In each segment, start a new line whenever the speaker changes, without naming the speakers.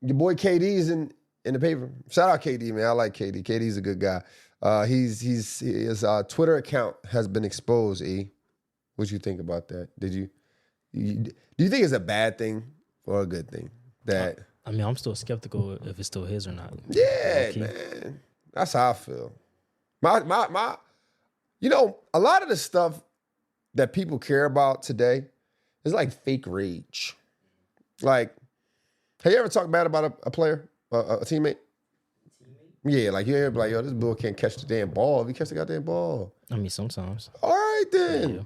Your boy KD's in the paper. Shout out KD, man. I like KD. KD's a good guy. His Twitter account has been exposed. What you think about that? Do you think it's a bad thing or a good thing? That
I mean, I'm still skeptical if it's still his or not.
Yeah, man. That's how I feel. My you know, a lot of the stuff that people care about today is like fake rage. Like, have you ever talked bad about a player, a teammate? Yeah, like you hear like, yo, this bull can't catch the damn ball. If he catch the goddamn ball.
I mean, sometimes.
All right then.
Yeah.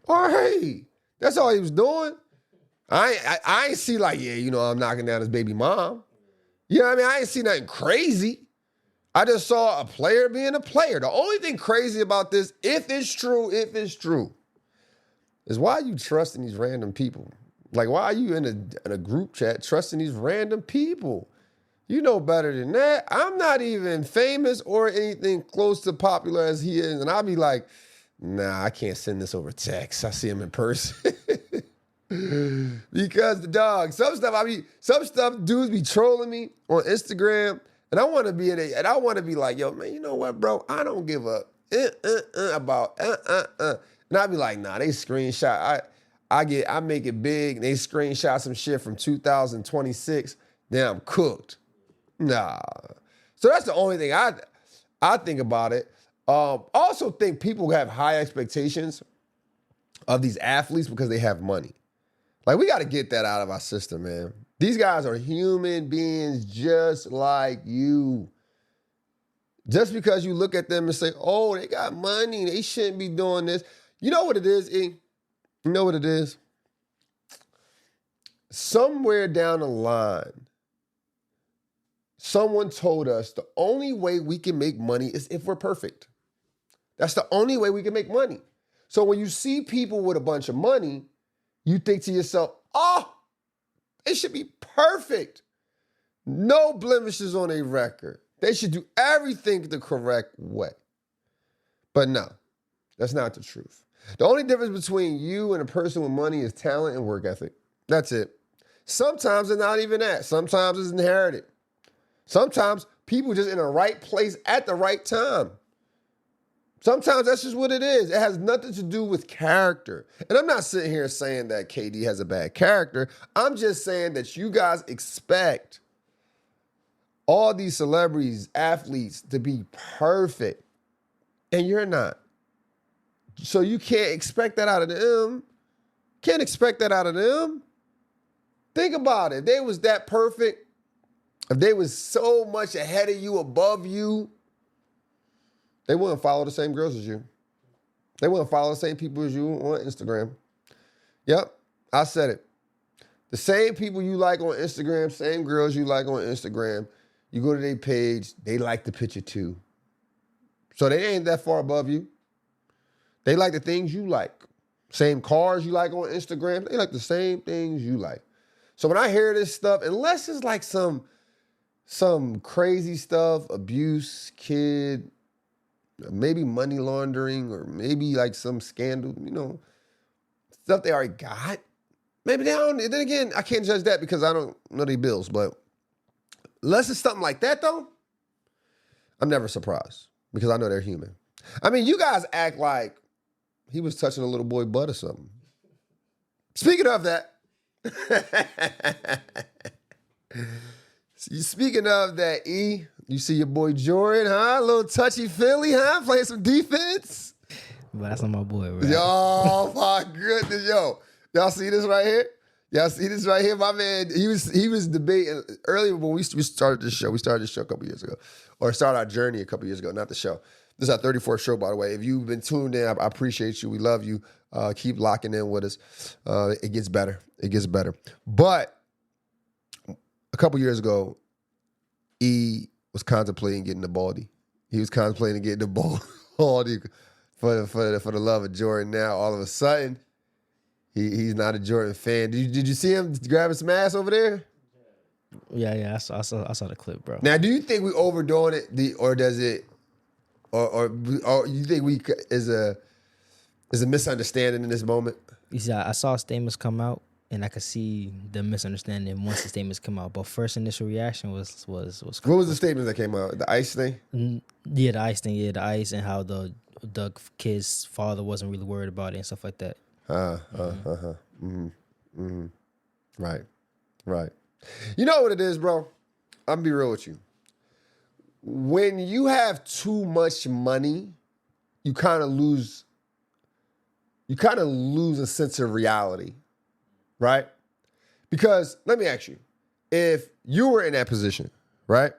All right. That's all he was doing. I ain't see like, yeah, you know, I'm knocking down his baby mom. You know what I mean? I ain't see nothing crazy. I just saw a player being a player. The only thing crazy about this, if it's true, is why are you trusting these random people? Like, why are you in a group chat trusting these random people? You know better than that. I'm not even famous or anything close to popular as he is. And I'll be like, nah, I can't send this over text. I see him in person. Because the dog, some stuff dudes be trolling me on Instagram. And I want to be in it, and I want to be like, yo, man, you know what, bro? I don't give a about. And I'd be like, nah, they screenshot. I make it big. They screenshot some shit from 2026. Then I'm cooked. Nah. So that's the only thing I think about it. Also think people have high expectations of these athletes because they have money. Like, we got to get that out of our system, man. These guys are human beings just like you. Just because you look at them and say, oh, they got money, they shouldn't be doing this. You know what it is, E? You know what it is? Somewhere down the line, someone told us the only way we can make money is if we're perfect. That's the only way we can make money. So when you see people with a bunch of money, you think to yourself, oh, they should be perfect. No blemishes on a record. They should do everything the correct way. But no, that's not the truth. The only difference between you and a person with money is talent and work ethic. That's it. Sometimes it's not even that. Sometimes it's inherited. Sometimes people just in the right place at the right time. Sometimes that's just what it is. It has nothing to do with character. And I'm not sitting here saying that KD has a bad character. I'm just saying that you guys expect all these celebrities, athletes to be perfect. And you're not. So you can't expect that out of them. Can't expect that out of them. Think about it. If they was that perfect, if they was so much ahead of you, above you, they wouldn't follow the same girls as you. They wouldn't follow the same people as you on Instagram. Yep, I said it. The same people you like on Instagram, same girls you like on Instagram, you go to their page, they like the picture too. So they ain't that far above you. They like the things you like. Same cars you like on Instagram, they like the same things you like. So when I hear this stuff, unless it's like some crazy stuff, abuse, kid, maybe money laundering, or maybe like some scandal, you know, stuff they already got. Maybe they don't. Then again, I can't judge that because I don't know their bills. But unless it's something like that, though, I'm never surprised because I know they're human. I mean, you guys act like he was touching a little boy butt or something. Speaking of that, speaking of that, E, you see your boy Jordan, huh? A little touchy-feely, huh? Playing some defense.
But that's not my boy, bro.
Yo, my goodness, yo. Y'all see this right here? Y'all see this right here? My man, he was debating earlier when we started this show. We started this show a couple years ago. Or started our journey a couple years ago, not the show. This is our 34th show, by the way. If you've been tuned in, I appreciate you. We love you. Keep locking in with us. It gets better. It gets better. But a couple years ago, E was contemplating getting the baldy. He was contemplating getting the baldy for the love of Jordan. Now, all of a sudden, he's not a Jordan fan. Did you see him grabbing some ass over there?
Yeah, I saw the clip, bro.
Now, do you think we overdoing it, or does it, or you think we is a misunderstanding in this moment?
You see, I saw statements come out, and I could see the misunderstanding once the statements come out. But first initial reaction was
What was the statement that came out? The ICE thing?
Yeah, the ICE thing. Yeah, the ICE and how the kid's father wasn't really worried about it and stuff like that.
Right. You know what it is, bro? I'm gonna be real with you. When you have too much money, you kind of lose a sense of reality, right? Because let me ask you, if you were in that position, right?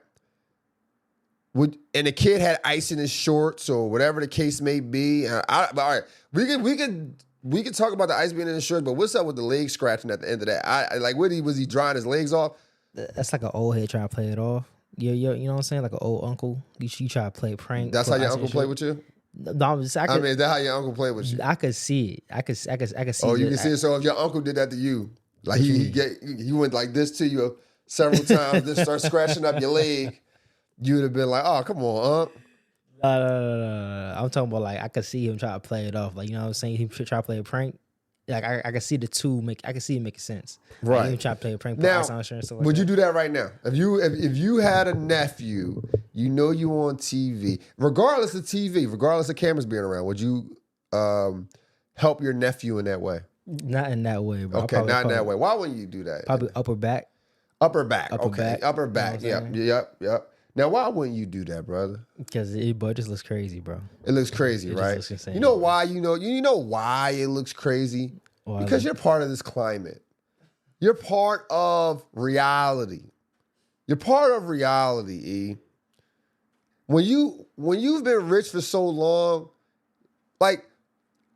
And the kid had ice in his shorts or whatever the case may be. All right, we can talk about the ice being in his shorts, but what's up with the leg scratching at the end of that? Was he drying his legs off?
That's like an old head trying to play it off. You know what I'm saying? Like an old uncle. You try to play a prank.
That's how your uncle played with you?
No, is that
how your uncle played with you?
I could see it. I could see.
Oh, you can see it. So if your uncle did that to you, like he went like this to you several times, then start scratching up your leg, you would have been like, "Oh, come on, Unc."
No. I'm talking about like I could see him try to play it off. Like, you know what I'm saying? He try to play a prank. Like I can see the two I can see it making sense.
Right.
Like, he try to play a prank.
Now,
Would
you do that right now? If you had a nephew, you know you on TV, regardless of TV, regardless of cameras being around, would you help your nephew in that way?
Not in that way, bro.
Okay, not in that way. Why wouldn't you do that?
Probably upper back.
Upper back.
Upper back.
Upper back.
You know
Yep. Now, why wouldn't you do that, brother?
Because it just looks crazy, bro.
It looks crazy,
It
right?
just looks insane,
you know why? You know why it looks crazy? Because you're part of this climate. You're part of reality. You're part of reality, E. When you've been rich for so long, like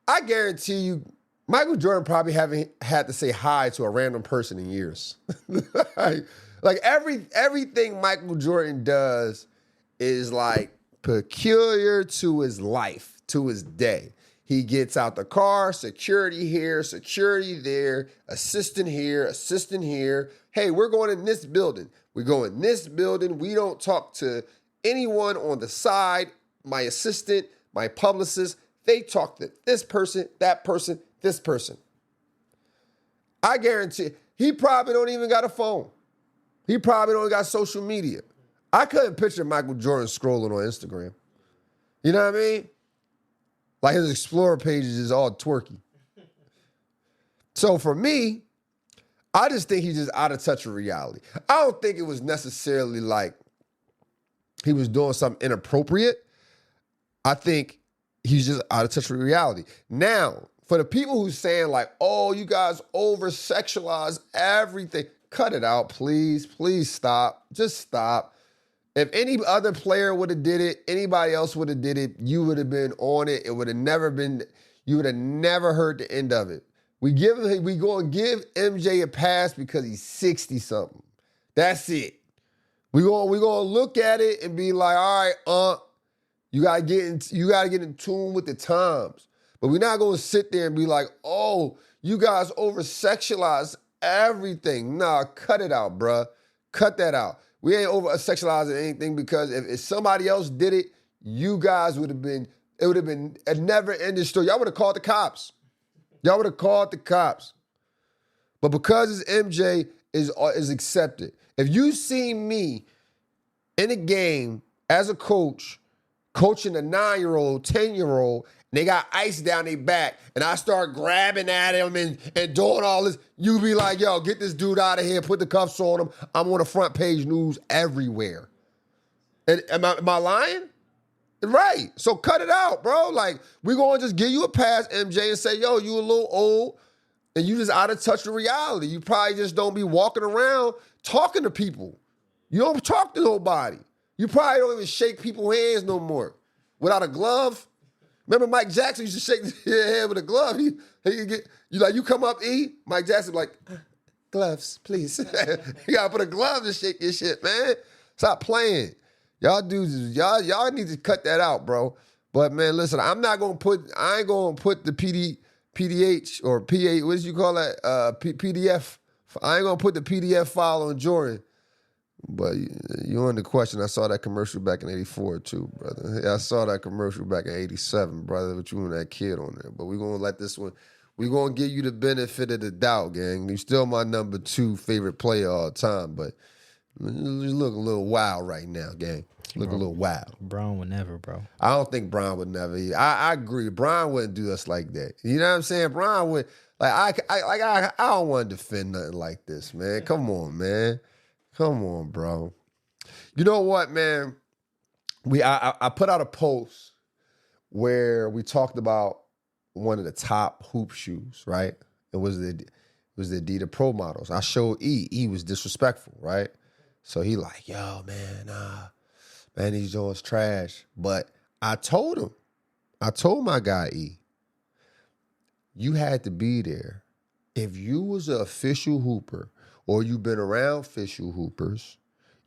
I guarantee you, Michael Jordan probably haven't had to say hi to a random person in years. Like everything Michael Jordan does is like peculiar to his life, to his day. He gets out the car, security here, security there, assistant here. Hey, we're going in this building. We go in this building. We don't talk to anyone on the side. My assistant, my publicist, they talk to this person, that person, this person. I guarantee he probably don't even got a phone. He probably don't got social media. I couldn't picture Michael Jordan scrolling on Instagram. You know what I mean? Like his Explorer pages is all twerky. So for me, I just think he's just out of touch with reality. I don't think it was necessarily like he was doing something inappropriate. I think he's just out of touch with reality. Now, for the people who's saying like, oh, you guys over-sexualize everything, cut it out, please. Please stop. Just stop. If any other player would have did it, anybody else would have did it, you would have been on it. It would have never been, you would have never heard the end of it. We going to give MJ a pass because he's 60-something. That's it. We going to look at it and be like, all right, you got to get in tune with the times. But we're not going to sit there and be like, oh, you guys over-sexualize everything. Nah, cut it out, bruh. Cut that out. We ain't over-sexualizing anything because if somebody else did it, you guys would have been, it would have been a never-ending story. Y'all would have called the cops. But because it's MJ is accepted. If you see me in a game as a coach, coaching a 9-year-old, 10-year-old, and they got ice down their back, and I start grabbing at him and doing all this, you be like, yo, get this dude out of here, put the cuffs on him. I'm on the front page news everywhere. And am I lying? Right. So cut it out, bro. Like, we're going to just give you a pass, MJ, and say, yo, you a little old, and you just out of touch with reality. You probably just don't be walking around talking to people. You don't talk to nobody. You probably don't even shake people's hands no more. Without a glove. Remember Mike Jackson used to shake his hand with a glove. He get, you come up, E, Mike Jackson like, gloves, please. You gotta put a glove to shake your shit, man. Stop playing. Y'all dudes, y'all need to cut that out, bro. But man, listen, I ain't gonna put the PDH or PA, what did you call that? PDF. I ain't gonna put the PDF file on Jordan. But you on the question, I saw that commercial back in 84 too, brother. I saw that commercial back in 87, brother, with you and that kid on there. But we're going to let this one We're going to give you the benefit of the doubt, gang. You're still my number 2 favorite player all the time, but you look a little wild right now, gang. Look a little wild.
Bron would never, bro.
I don't think Bron would never. I agree. Bron wouldn't do us like that. You know what I'm saying? Bron would, I don't want to defend nothing like this, man. Come on, man. Come on, bro. You know what, man? I put out a post where we talked about one of the top hoop shoes, right? It was the Adidas Pro models. I showed E was disrespectful, right? So he like, yo, man, these joints trash. But I told my guy E, you had to be there. If you was an official hooper or you've been around official hoopers,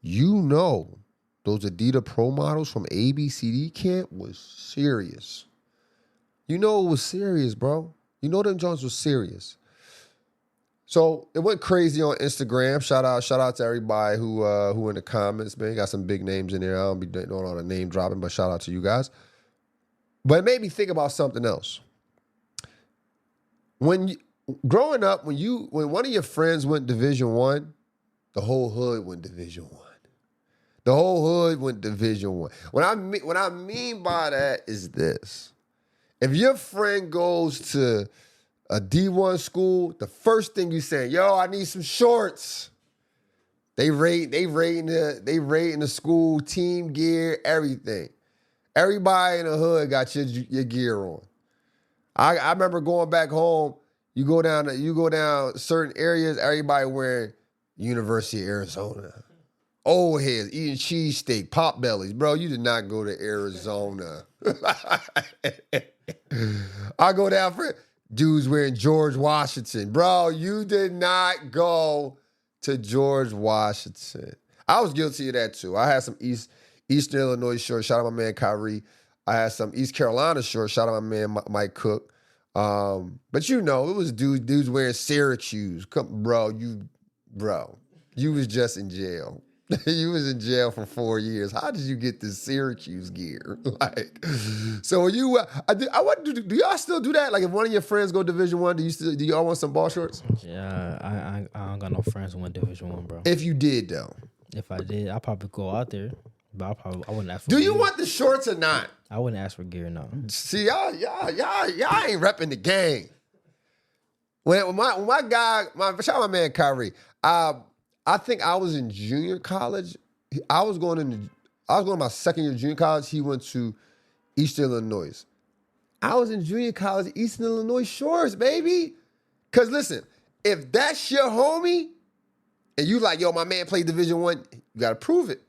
you know those Adidas Pro models from ABCD camp was serious. You know it was serious, bro. You know them joints was serious. So it went crazy on Instagram. Shout out to everybody who in the comments, man. Got some big names in there. I don't be doing all the name dropping, but shout out to you guys. But it made me think about something else. Growing up, when one of your friends went Division I, the whole hood went Division I. The whole hood went Division I. What I mean by that is this. If your friend goes to a D1 school, the first thing you say, yo, I need some shorts. They rating the school, team gear, everything. Everybody in the hood got your gear on. I remember going back home, you go down certain areas, everybody wearing University of Arizona. Old heads, eating cheesesteak, pop bellies. Bro, you did not go to Arizona. I go down for dudes wearing George Washington. Bro, you did not go to George Washington. I was guilty of that too. I had some Eastern Illinois shorts. Shout out my man Kyrie. I had some East Carolina shorts. Shout out my man Mike Cook. But you know, it was dudes wearing Syracuse. You was just in jail. You was in jail for 4 years. How did you get this Syracuse gear? So when you, do y'all still do that? Like if one of your friends go Division I, do y'all want some ball shorts?
Yeah, I don't got no friends who went Division I, bro.
If you did though.
If I did, I'd probably go out there. But I wouldn't ask for
Do
gear.
you want the shorts or not?
I wouldn't ask for gear, no.
See, y'all ain't repping the game. When my guy, shout out my man Kyrie, I think I was in junior college. I was going to my second year of junior college. He went to Eastern Illinois. I was in junior college, Eastern Illinois shorts, baby. Because listen, if that's your homie, and you like, yo, my man played Division I, you got to prove it.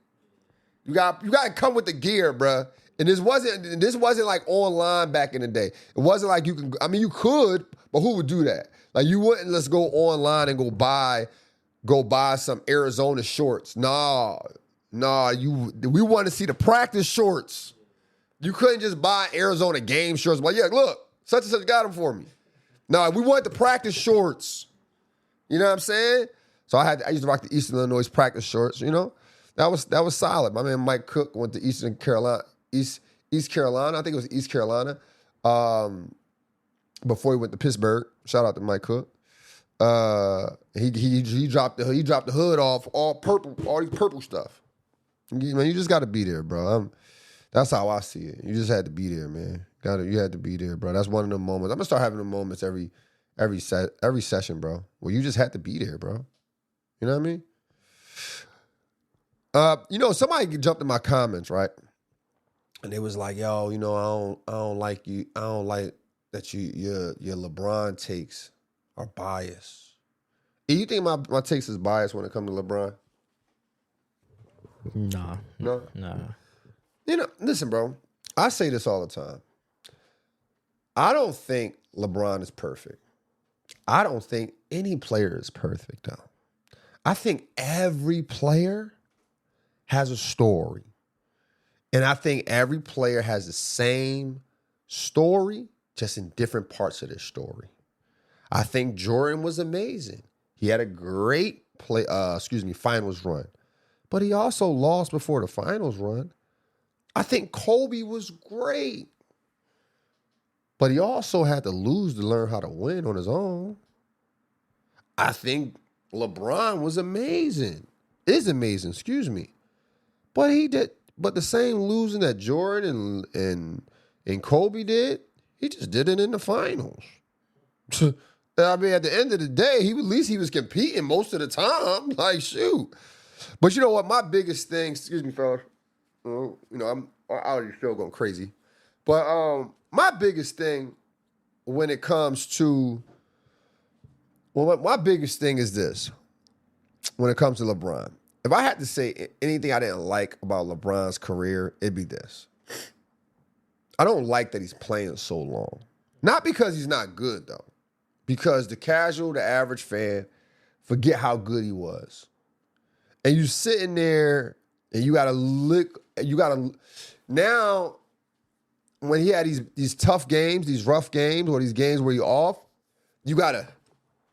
You got to come with the gear, bruh. And this wasn't like online back in the day. It wasn't like you could, but who would do that? Like you wouldn't let's go online and go buy some Arizona shorts. Nah, we want to see the practice shorts. You couldn't just buy Arizona game shorts. But yeah, look, such and such got them for me. No, we want the practice shorts. You know what I'm saying? So I used to rock the Eastern Illinois practice shorts, you know? That was solid. My man Mike Cook went to East Carolina. I think it was East Carolina. Before he went to Pittsburgh. Shout out to Mike Cook. He dropped the hood off, all purple, all these purple stuff. You just got to be there, bro. That's how I see it. You just had to be there, man. You had to be there, bro. That's one of the moments. I'm gonna start having the moments every session, bro. Where you just had to be there, bro. You know what I mean? Somebody jumped in my comments, right? And they was like, yo, I don't like you. I don't like that your LeBron takes are biased. You think my takes is biased when it comes to LeBron?
Nah.
No?
Nah.
Listen, bro. I say this all the time. I don't think LeBron is perfect. I don't think any player is perfect, though. I think every player has a story. And I think every player has the same story, just in different parts of their story. I think Jordan was amazing. He had a great finals run. But he also lost before the finals run. I think Kobe was great. But he also had to lose to learn how to win on his own. I think LeBron was amazing. Is amazing, excuse me. But he did. But the same losing that Jordan and Kobe did, he just did it in the finals. I mean, at the end of the day, at least he was competing most of the time. Like, shoot. But you know what? My biggest thing, excuse me, fellas. You know, I'm out of the show going crazy. But my biggest thing when it comes to, well, my biggest thing is this. When it comes to LeBron, if I had to say anything I didn't like about LeBron's career, it'd be this. I don't like that he's playing so long. Not because he's not good, though. Because the casual, the average fan, forget how good he was. And you sitting there and you gotta now, when he had these tough games, these rough games, or these games where you're off, you gotta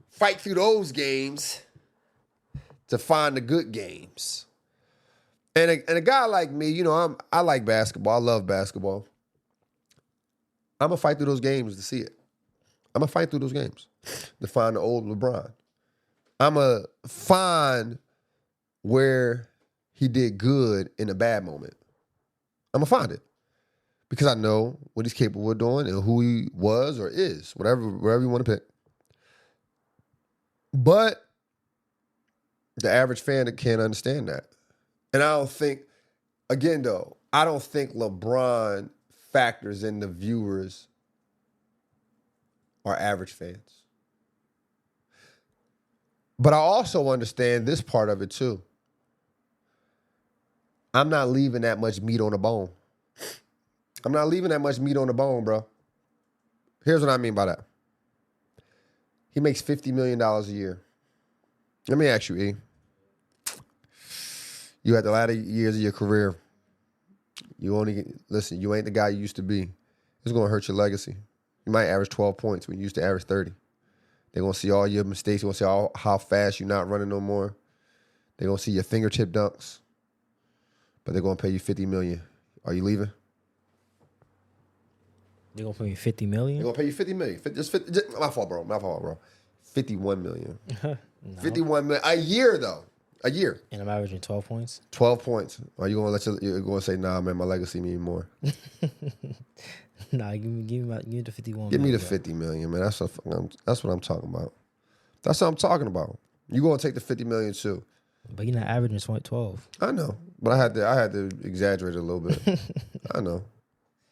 fight through those games to find the good games. And a guy like me, you know, I like basketball. I love basketball. I'm going to fight through those games to see it. I'm going to fight through those games to find the old LeBron. I'm going to find where he did good in a bad moment. I'm going to find it because I know what he's capable of doing and who he was or is, wherever you want to pick. But the average fan can't understand that. And I don't think, again though, I don't think LeBron factors in the viewers are average fans. But I also understand this part of it too. I'm not leaving that much meat on the bone. I'm not leaving that much meat on the bone, bro. Here's what I mean by that. He makes $50 million a year. Let me ask you, E. You at the latter years of your career, you ain't the guy you used to be. It's going to hurt your legacy. You might average 12 points when you used to average 30. They're going to see all your mistakes. They're going to see how fast you're not running no more. They're going to see your fingertip dunks. But they're going to pay you $50 million. Are you leaving?
They're going to pay me $50 million?
They're going to pay you $50 million. My fault, bro. $51 million. No. $51 million. A year, though. A year.
And I'm averaging 12 points?
12 points. Are you going to say, nah, man, my legacy means more?
Nah, give me the 51
Give
million.
me the 50 million, man. That's what I'm talking about. That's what I'm talking about. You going to take the 50 million, too.
But you're not averaging 12.
I know. But I had to exaggerate it a little bit. I know.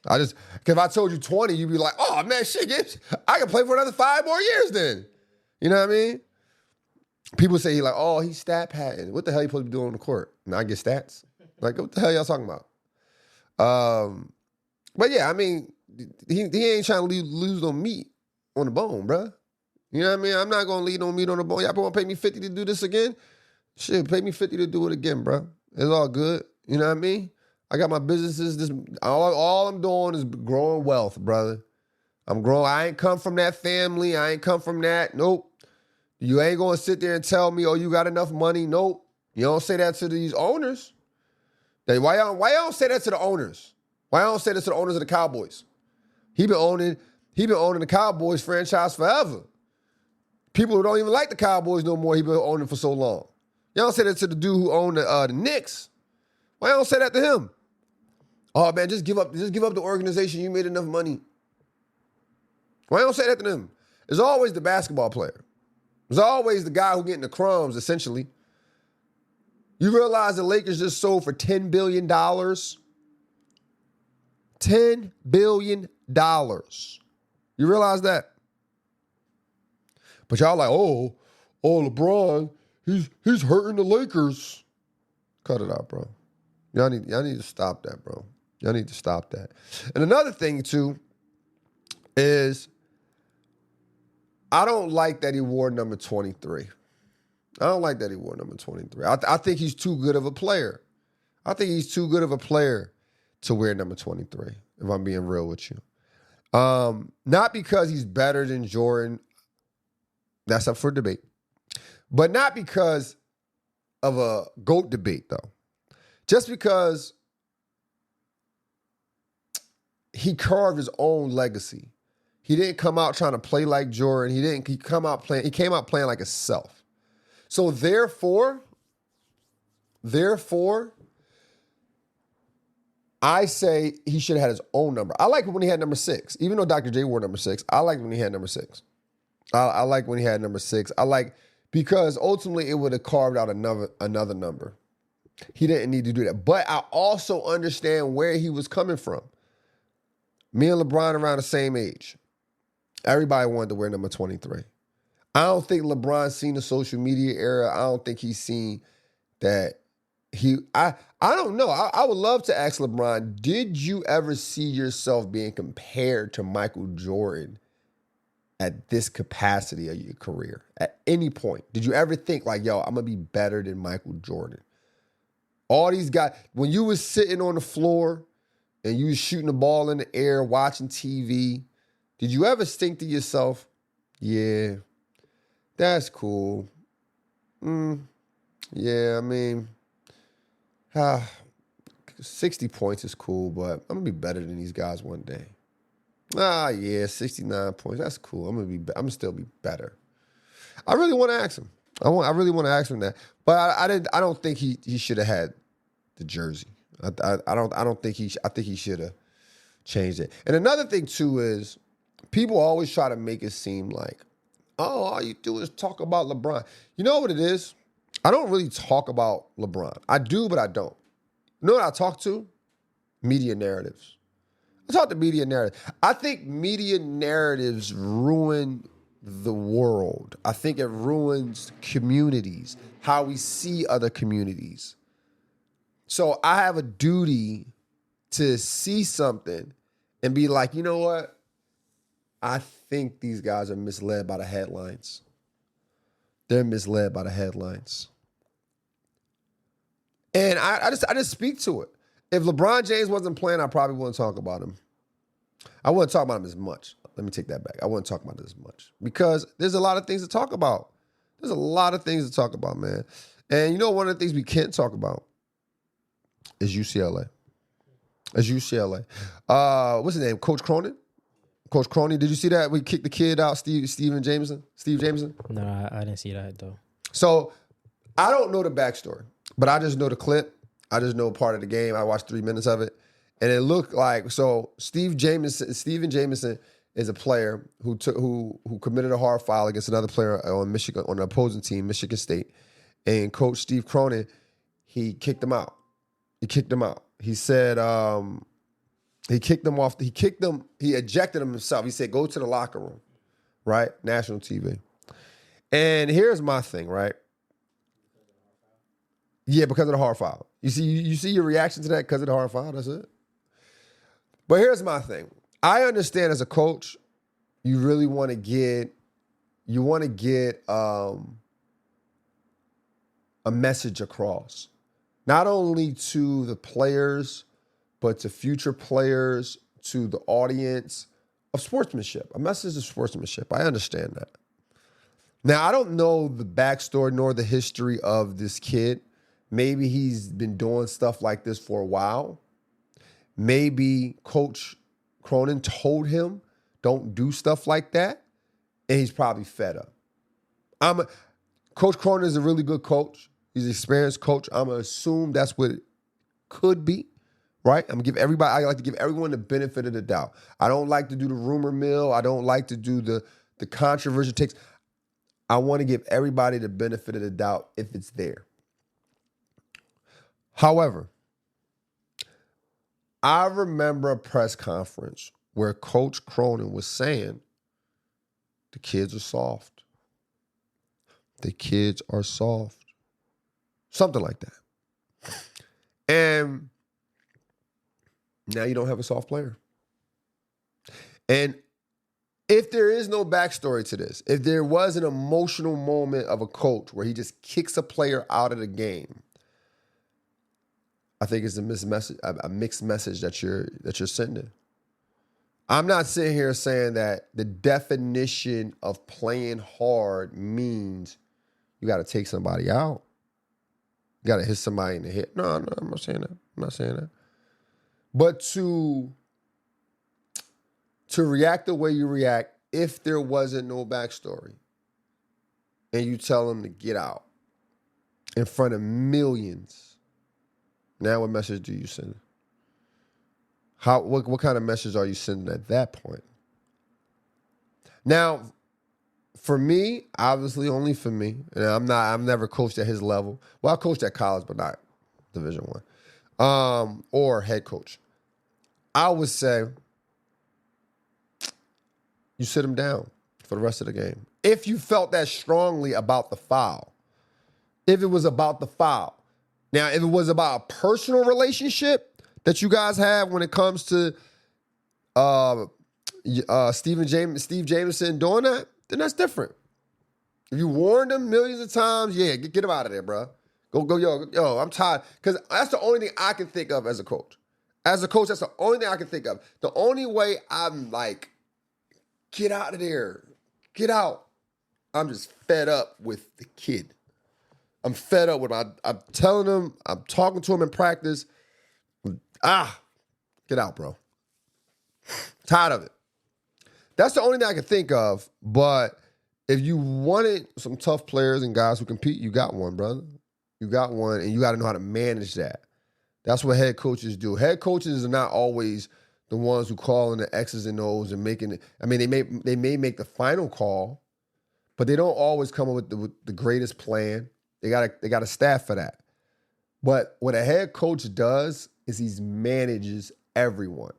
Because if I told you 20, you'd be like, oh, man, shit, I can play for another 5 more years then. You know what I mean? People say he's stat padding. What the hell you supposed to be doing on the court? And I get stats. Like, what the hell y'all talking about? But yeah, I mean, he ain't trying to lose no meat on the bone, bruh. You know what I mean? I'm not going to leave no meat on the bone. Y'all want to pay me 50 to do this again? Shit, pay me 50 to do it again, bruh. It's all good. You know what I mean? I got my businesses. All I'm doing is growing wealth, brother. I'm growing. I ain't come from that family. I ain't come from that. Nope. You ain't going to sit there and tell me, oh, you got enough money. Nope. You don't say that to these owners. Why y'all don't say that to the owners? Why y'all don't say that to the owners of the Cowboys? He been owning the Cowboys franchise forever. People who don't even like the Cowboys no more, he been owning for so long. Y'all don't say that to the dude who owned the Knicks. Why y'all don't say that to him? Oh, man, just give up the organization. You made enough money. Why don't say that to them? It's always the basketball player. It's always the guy who getting the crumbs, essentially. You realize the Lakers just sold for $10 billion? $10 billion. You realize that? But y'all like, oh, LeBron, he's hurting the Lakers. Cut it out, bro. Y'all need to stop that, bro. Y'all need to stop that. And another thing, too, is I don't like that he wore number 23. I don't like that he wore number 23. I think he's too good of a player. I think he's too good of a player to wear number 23, if I'm being real with you. Not because he's better than Jordan. That's up for debate. But not because of a GOAT debate, though. Just because he carved his own legacy. He didn't come out trying to play like Jordan. He came out playing like himself. So therefore, I say he should have had his own number. I like when he had number 6. Even though Dr. J wore number 6, I like when he had number 6. I like when he had number 6. Because ultimately it would have carved out another number. He didn't need to do that. But I also understand where he was coming from. Me and LeBron around the same age. Everybody wanted to wear number 23. I don't think LeBron's seen the social media era. I don't think he's seen that I don't know. I would love to ask LeBron, did you ever see yourself being compared to Michael Jordan at this capacity of your career? At any point, did you ever think like, yo, I'm going to be better than Michael Jordan? All these guys, when you was sitting on the floor and you was shooting the ball in the air, watching TV, did you ever think to yourself, yeah, that's cool. Yeah, I mean, 60 points is cool, but I'm going to be better than these guys one day. Yeah, 69 points, that's cool. I'm gonna still be better. I really want to ask him. I really want to ask him that. But I don't think he should have had the jersey. I think he should have changed it. And another thing too is people always try to make it seem like, oh, all you do is talk about LeBron. You know what it is? I don't really talk about LeBron. I do, but I don't. You know what I talk to? Media narratives. I talk to media narratives. I think media narratives ruin the world. I think it ruins communities, how we see other communities. So I have a duty to see something and be like, you know what? I think these guys are misled by the headlines. They're misled by the headlines. And I just speak to it. If LeBron James wasn't playing, I probably wouldn't talk about him. I wouldn't talk about him as much. Let me take that back. I wouldn't talk about it as much because there's a lot of things to talk about. There's a lot of things to talk about, man. And you know, one of the things we can't talk about is UCLA. What's his name? Coach Cronin? Coach Cronin, did you see that? We kicked the kid out, Steve Jameson?
No, I didn't see that, though.
So, I don't know the backstory, but I just know the clip. I just know part of the game. I watched 3 minutes of it. And it looked like, so Steven Jameson is a player who committed a hard foul against another player on Michigan, on the opposing team, Michigan State. And Coach Steve Cronin, he kicked him out. He said, he kicked him off. He ejected him himself. He said, go to the locker room, right? National TV. And here's my thing, right? Yeah, because of the hard foul. You see your reaction to that because of the hard foul, that's it. But here's my thing. I understand as a coach, you really want to get a message across. Not only to the players, but to future players, to the audience of sportsmanship. A message of sportsmanship. I understand that. Now, I don't know the backstory nor the history of this kid. Maybe he's been doing stuff like this for a while. Maybe Coach Cronin told him, don't do stuff like that. And he's probably fed up. Coach Cronin is a really good coach. He's an experienced coach. I'm going to assume that's what it could be, right? I like to give everyone the benefit of the doubt. I don't like to do the rumor mill. I don't like to do the controversial takes. I want to give everybody the benefit of the doubt if it's there. However, I remember a press conference where Coach Cronin was saying, the kids are soft. The kids are soft. Something like that. And now you don't have a soft player. And if there is no backstory to this, if there was an emotional moment of a coach where he just kicks a player out of the game, I think it's a mixed message that you're sending. I'm not sitting here saying that the definition of playing hard means you got to take somebody out. You got to hit somebody in the head. No, I'm not saying that. But to to react the way you react if there wasn't no backstory. And you tell them to get out in front of millions. Now what message do you send? What kind of message are you sending at that point? Now, for me, obviously only for me, and I've never coached at his level. Well, I coached at college, but not Division I. Or head coach. I would say you sit him down for the rest of the game. If you felt that strongly about the foul. If it was about the foul. Now, if it was about a personal relationship that you guys have when it comes to Steve Jameson doing that, then that's different. If you warned him millions of times, yeah, get him out of there, bro. Go, yo, I'm tired. Because that's the only thing I can think of as a coach. As a coach, that's the only thing I can think of. The only way I'm like, get out of there. Get out. I'm just fed up with the kid. I'm fed up with him. I'm telling him, I'm talking to him in practice. Get out, bro. Tired of it. That's the only thing I can think of. But if you wanted some tough players and guys who compete, you got one, brother. You got one, and you got to know how to manage that. That's what head coaches do. Head coaches are not always the ones who call in the X's and O's and making it. I mean, they may make the final call, but they don't always come up with the greatest plan. They got a staff for that. But what a head coach does is he manages everyone.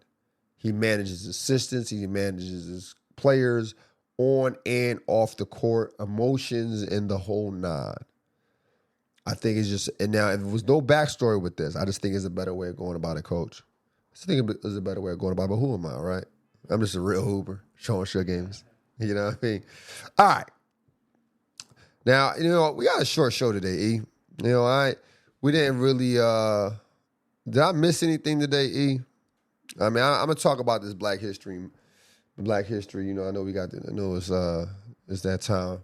He manages assistants. He manages his players on and off the court, emotions, and the whole nine. I think it's just, and now if there was no backstory with this, I just think it's a better way of going about it, coach. I just think it's a better way of going about it, but who am I, right? I'm just a real hooper, showing short games. You know what I mean? All right. Now, we got a short show today, E. We didn't really, did I miss anything today, E? I mean, I'm going to talk about this Black History. I know it's that time.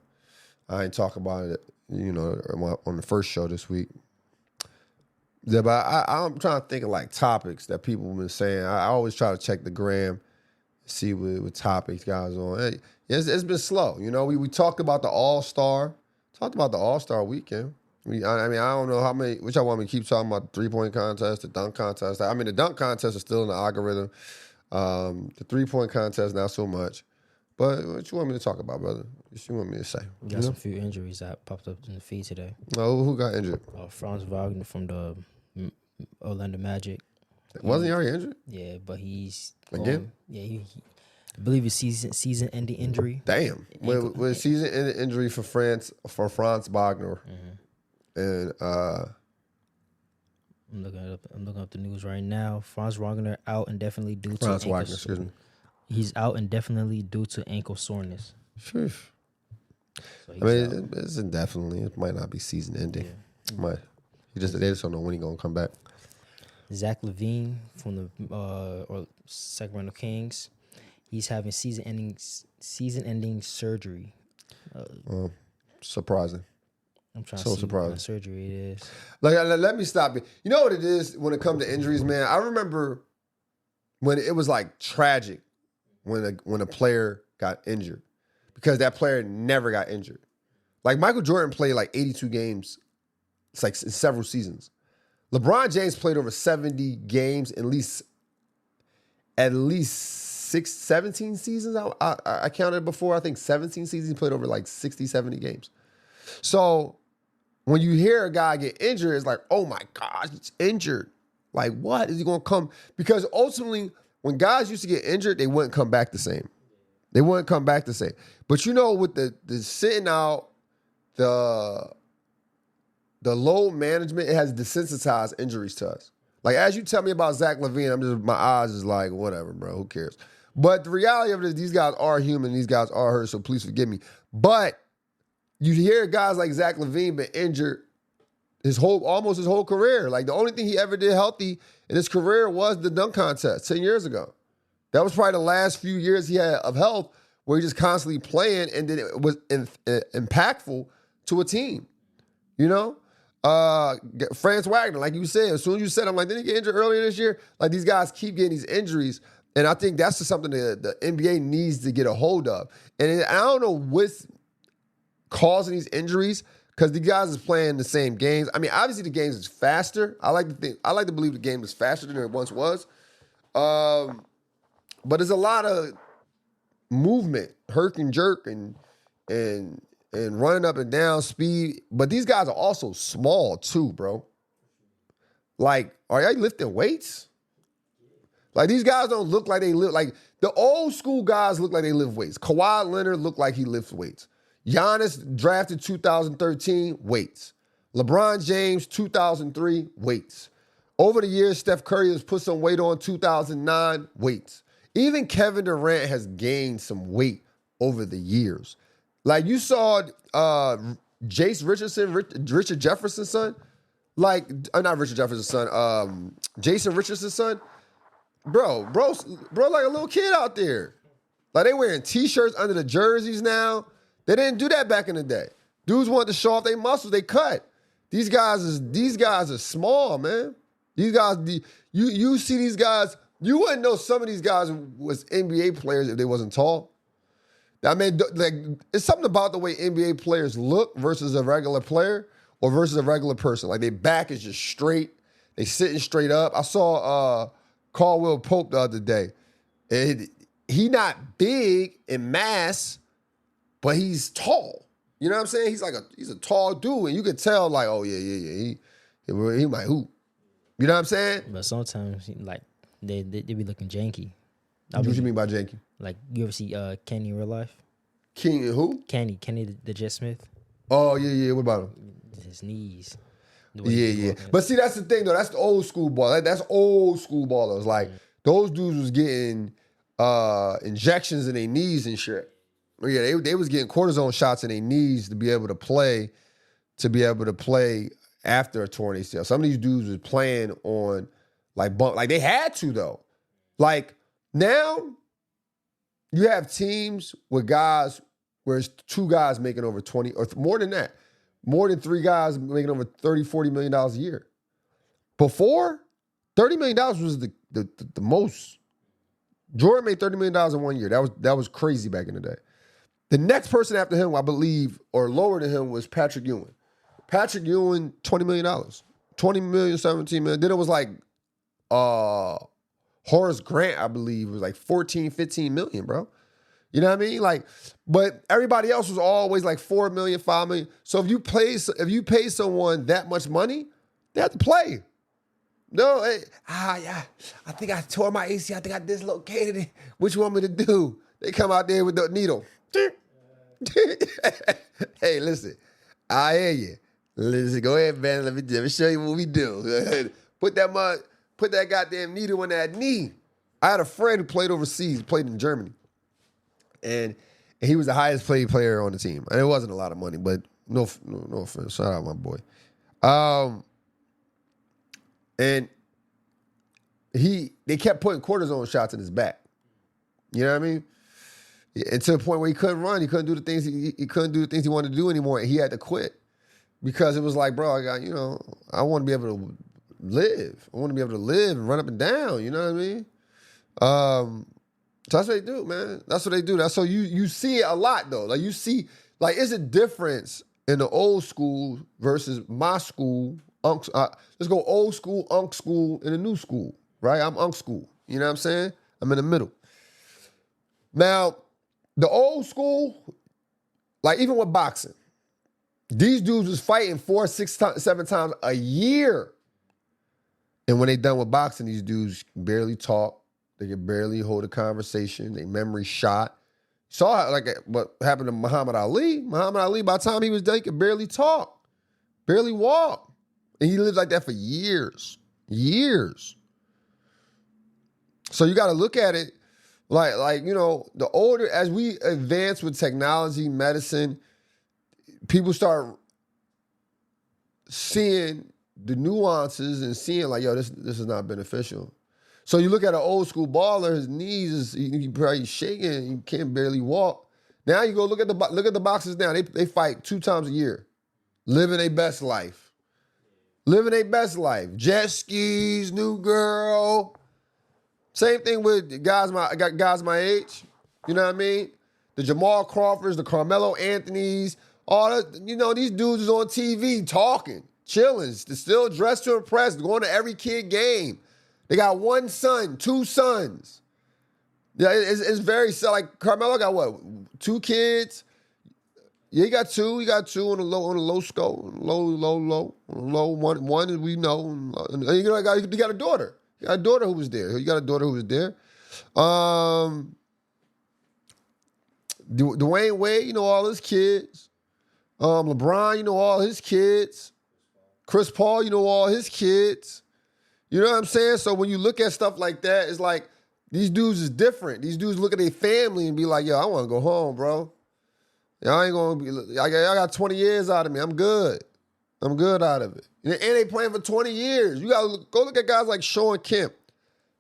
I ain't talk about it, on the first show this week. Yeah, but I'm trying to think of like topics that people have been saying. I always try to check the gram, see what topics guys on. Hey, it's been slow. We talked about the All-Star. Talked about the All-Star weekend. I don't know which I want me to keep talking about the 3-point contest, the dunk contest. I mean, the dunk contest is still in the algorithm. The 3-point contest, not so much. But what you want me to talk about, brother? What you want me to say?
You got some few injuries that popped up in the feed today.
Oh, who got injured?
Franz Wagner from the Orlando Magic.
Wasn't he already injured?
Yeah, but he's
again.
I believe it's season-ending injury.
Damn, with season-ending injury for Franz Wagner, and
I'm looking up the news right now. Franz Wagner out indefinitely due to
Franz Wagner. Excuse me.
He's out indefinitely due to ankle soreness.
Sure. So it's indefinitely. It might not be season-ending. Yeah. They just don't know when he's gonna come back.
Zach LaVine from the Sacramento Kings. He's having season-ending surgery.
Surprising.
I'm trying to see what kind of surgery it is.
Let me stop you. You know what it is when it comes to injuries, man? I remember when it was like tragic when a player got injured because that player never got injured. Like Michael Jordan played like 82 games. It's like in several seasons. LeBron James played over 70 games, at least 17 seasons. I counted before. I think 17 seasons. He played over like 60, 70 games. So when you hear a guy get injured, it's like, oh my gosh, he's injured. Like, what? Is he going to come? Because ultimately, when guys used to get injured, they wouldn't come back the same. They wouldn't come back the same. But with the sitting out, the load management, it has desensitized injuries to us. Like, as you tell me about Zach LaVine, my eyes is like, whatever, bro, who cares? But the reality of it is these guys are human, these guys are hurt, so please forgive me. But you hear guys like Zach LaVine been injured almost his whole career. Like, the only thing he ever did healthy in his career was the dunk contest 10 years ago. That was probably the last few years he had of health where he just constantly playing, and then it was impactful to a team, Franz Wagner, like you said, as soon as you said, I'm like, didn't he get injured earlier this year? Like, these guys keep getting these injuries, And I think that's just something that the NBA needs to get a hold of. And I don't know what's causing these injuries because the guys is playing the same games. I mean, obviously the games is faster. I like to believe the game is faster than it once was. But there's a lot of movement, herk and jerk, and running up and down speed. But these guys are also small too, bro. Like, are y'all lifting weights? Like, these guys don't look like they live. Like, the old school guys look like they lift weights. Kawhi Leonard looked like he lifts weights. Giannis, drafted 2013, weights. LeBron James, 2003, weights. Over the years, Steph Curry has put some weight on, 2009, weights. Even Kevin Durant has gained some weight over the years. Like, you saw Jace Richardson, Richard Jefferson's son. Like, not Richard Jefferson's son, Jason Richardson's son. Bro, like a little kid out there. Like, they wearing T-shirts under the jerseys now. They didn't do that back in the day. Dudes wanted to show off their muscles. They cut. These guys are small, man. These guys, you see these guys. You wouldn't know some of these guys was NBA players if they wasn't tall. I mean, like, it's something about the way NBA players look versus a regular player or versus a regular person. Like, their back is just straight. They sitting straight up. I saw Caldwell Pope the other day. He not big in mass, but he's tall. You know what I'm saying? He's a tall dude, and you can tell, like, oh yeah, he might hoop. You know what I'm saying?
But sometimes, like, they be looking janky.
What you mean by janky?
Like, you ever see Kenny in real life?
Kenny who?
Kenny the Jet Smith.
Oh yeah. What about him?
His knees.
Yeah. But see, that's the thing though. That's the old school ball. That's old school ballers. Like, those dudes was getting injections in their knees and shit. Yeah, they was getting cortisone shots in their knees to be able to play after a torn ACL. Some of these dudes was playing on like bump, like they had to though. Like, now you have teams with guys where it's 2 guys making over 20 or more than that. More than 3 guys making over $30, $40 million a year. Before, $30 million was the most. Jordan made $30 million in 1 year. That was crazy back in the day. The next person after him, I believe, or lower than him, was Patrick Ewing. Patrick Ewing, $20 million. $20 million, $17 million. Then it was like Horace Grant, I believe, was like 14, 15 million, bro. You know what I mean? Like, but everybody else was always like 4 million, 5 million. So if you pay someone that much money, they have to play. No, I think I tore my ACL. I think I dislocated it. What you want me to do? They come out there with the needle. Hey, listen, I hear you. Listen, go ahead, man. Let me show you what we do. Put that goddamn needle in that knee. I had a friend who played overseas, played in Germany. And he was the highest paid player on the team. And it wasn't a lot of money, but no offense. Shout out my boy. And they kept putting cortisone shots in his back. You know what I mean? And to the point where he couldn't run, he couldn't do the things he couldn't do the things he wanted to do anymore, and he had to quit because it was like, bro, I want to be able to live. I want to be able to live and run up and down. You know what I mean? So that's what they do, man. That's what they do. So you see it a lot though. Like, you see, like, it's a difference in the old school versus my school. Let's go old school, unk school, and the new school, right? I'm unk school. You know what I'm saying? I'm in the middle. Now, the old school, like, even with boxing, these dudes was fighting 4, 6, 7 times a year. And when they done with boxing, these dudes barely talk. They can barely hold a conversation. They memory shot. Saw like what happened to Muhammad Ali. Muhammad Ali, by the time he was done, he could barely talk, barely walk. And he lived like that for years. So you got to look at it like, you know, the older, as we advance with technology, medicine, people start seeing the nuances and seeing like, yo, this is not beneficial. So you look at an old school baller, his knees, he probably shaking, he can't barely walk. Now you go look at the boxers now. They fight 2 times a year, living their best life. Jet skis, new girl, Same thing with guys my age. You know what I mean? The Jamal Crawfords, the Carmelo Anthonys, all that, these dudes is on TV talking, chilling, still dressed to impress, going to every kid game. They got one son, two sons. Yeah, it's very like Carmelo got what? 2 kids. Yeah, he got two. He got 2 on the low scope, low one. One we know. And he got a daughter. He got a daughter who was there. Dwayne Wade, all his kids. LeBron, all his kids. Chris Paul, all his kids. You know what I'm saying? So when you look at stuff like that, it's like these dudes is different. These dudes look at their family and be like, yo, I want to go home, bro. Y'all ain't gonna be. I got 20 years out of me. I'm good. I'm good out of it. And they playing for 20 years. You gotta go look at guys like Sean Kemp.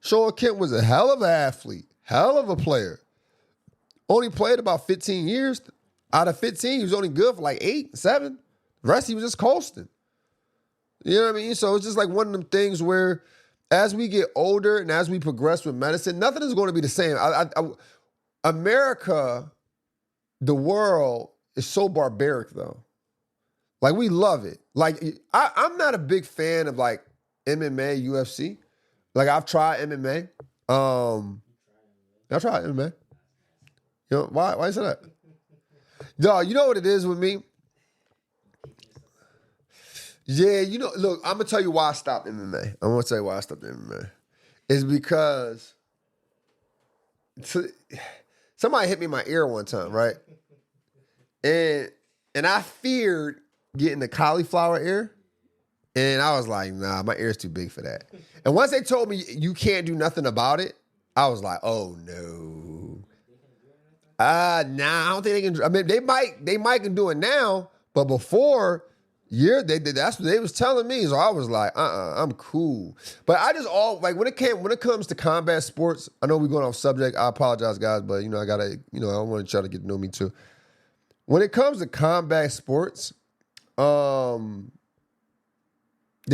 Sean Kemp was a hell of an athlete, hell of a player. Only played about 15 years. Out of 15, he was only good for like 8, 7. The rest he was just coasting. You know what I mean? So it's just like one of them things where as we get older and as we progress with medicine, nothing is going to be the same. America, the world is so barbaric though. Like we love it. Like I'm not a big fan of like MMA, UFC. Like I've tried MMA. I tried MMA. Why you say that? Dog, you know what it is with me? Yeah, look, I'm gonna tell you why I stopped MMA. I'm gonna tell you why I stopped MMA. It's because somebody hit me in my ear one time, right? And I feared getting the cauliflower ear. And I was like, nah, my ear's too big for that. And once they told me you can't do nothing about it, I was like, oh no. Nah, I don't think they can. I mean, they might can do it now, but before, that's what they was telling me. So I was like, I'm cool. But I just when it comes to combat sports, I know we're going off subject. I apologize, guys, but I gotta, I want to try to get to know me too. When it comes to combat sports, the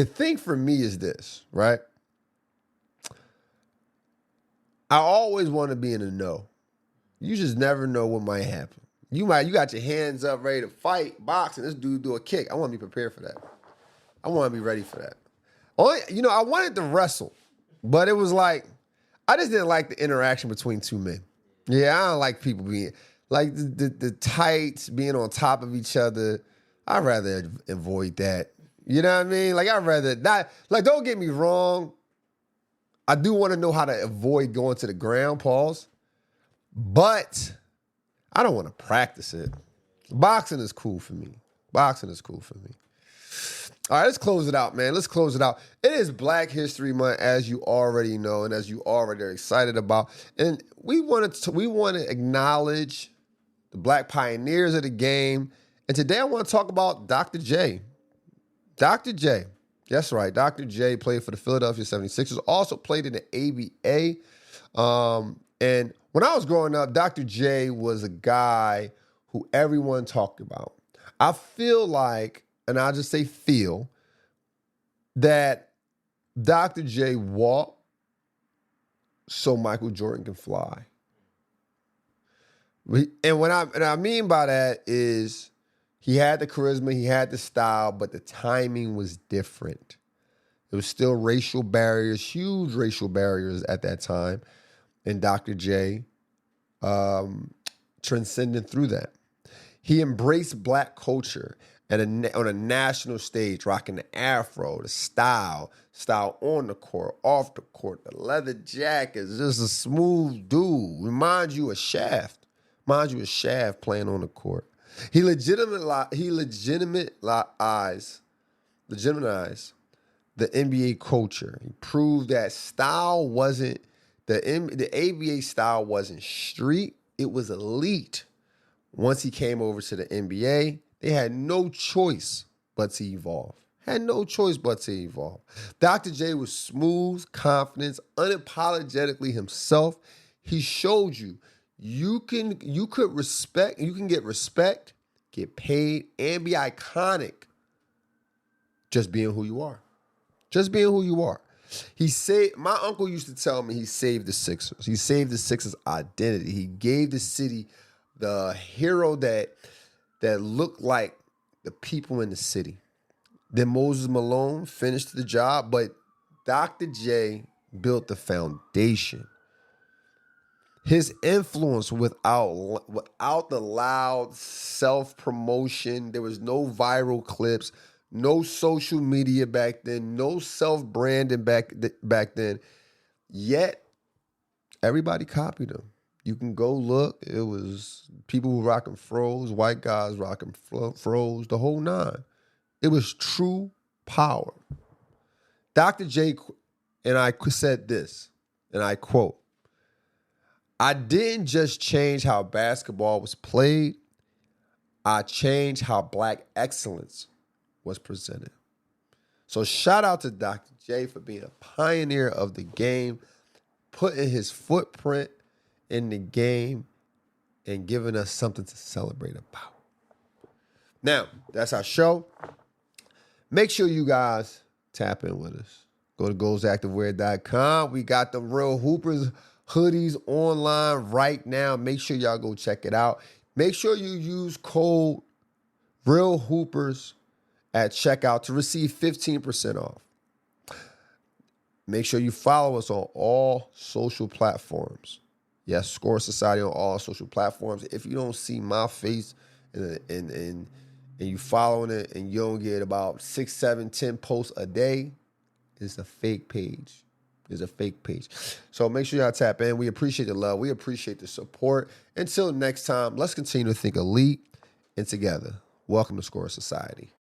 thing for me is this, right? I always want to be in the know. You just never know what might happen. You got your hands up, ready to fight, box, and this dude do a kick. I want to be prepared for that. I want to be ready for that. I wanted to wrestle, but it was like, I just didn't like the interaction between two men. Yeah, I don't like people being, like the tights, being on top of each other. I'd rather avoid that. You know what I mean? Like, I'd rather not, like, don't get me wrong. I do want to know how to avoid going to the ground, pause. But I don't want to practice it. Boxing is cool for me. All right, let's close it out, man. Let's close it out. It is Black History Month, as you already know, and as you already are excited about. And we want to acknowledge the Black pioneers of the game. And today I want to talk about Dr. J. Dr. J. That's right. Dr. J played for the Philadelphia 76ers, also played in the ABA. And when I was growing up, Dr. J was a guy who everyone talked about. I feel like, and I'll just say feel, that Dr. J walked so Michael Jordan can fly. And what I mean by that is he had the charisma, he had the style, but the timing was different. There was still racial barriers, huge racial barriers at that time. And Dr. J transcended through that. He embraced Black culture on a national stage, rocking the afro, the style on the court, off the court, the leather jackets, just a smooth dude. Reminds you of Shaft playing on the court. He legitimized the NBA culture. He proved that style wasn't, the ABA style wasn't street, it was elite. Once he came over to the NBA, they had no choice but to evolve. Dr. J was smooth, confident, unapologetically himself. He showed you can get respect, get paid, and be iconic just being who you are. He saved. My uncle used to tell me he saved the Sixers. He saved the Sixers' identity. He gave the city the hero that looked like the people in the city. Then Moses Malone finished the job, but Dr. J built the foundation. His influence without the loud self-promotion, there was no viral clips, no social media back then, no self-branding back then. Yet, everybody copied him. You can go look. It was people who rocking fros, white guys rocking fros, the whole nine. It was true power. Dr. J and I said this, and I quote, "I didn't just change how basketball was played. I changed how black excellence was presented." So shout out to Dr. J for being a pioneer of the game, putting his footprint in the game and giving us something to celebrate about. Now, that's our show. Make sure you guys tap in with us. Go to goalsactivewear.com. We got the Real Hoopers hoodies online right now. Make sure y'all go check it out. Make sure you use code Real Hoopers at checkout to receive 15% off. Make sure you follow us on all social platforms. Yes, Score Society on all social platforms. If you don't see my face and you following it and you don't get about 6, 7, 10 posts a day, it's a fake page. It's a fake page. So make sure y'all tap in. We appreciate the love. We appreciate the support. Until next time, let's continue to think elite and together. Welcome to Score Society.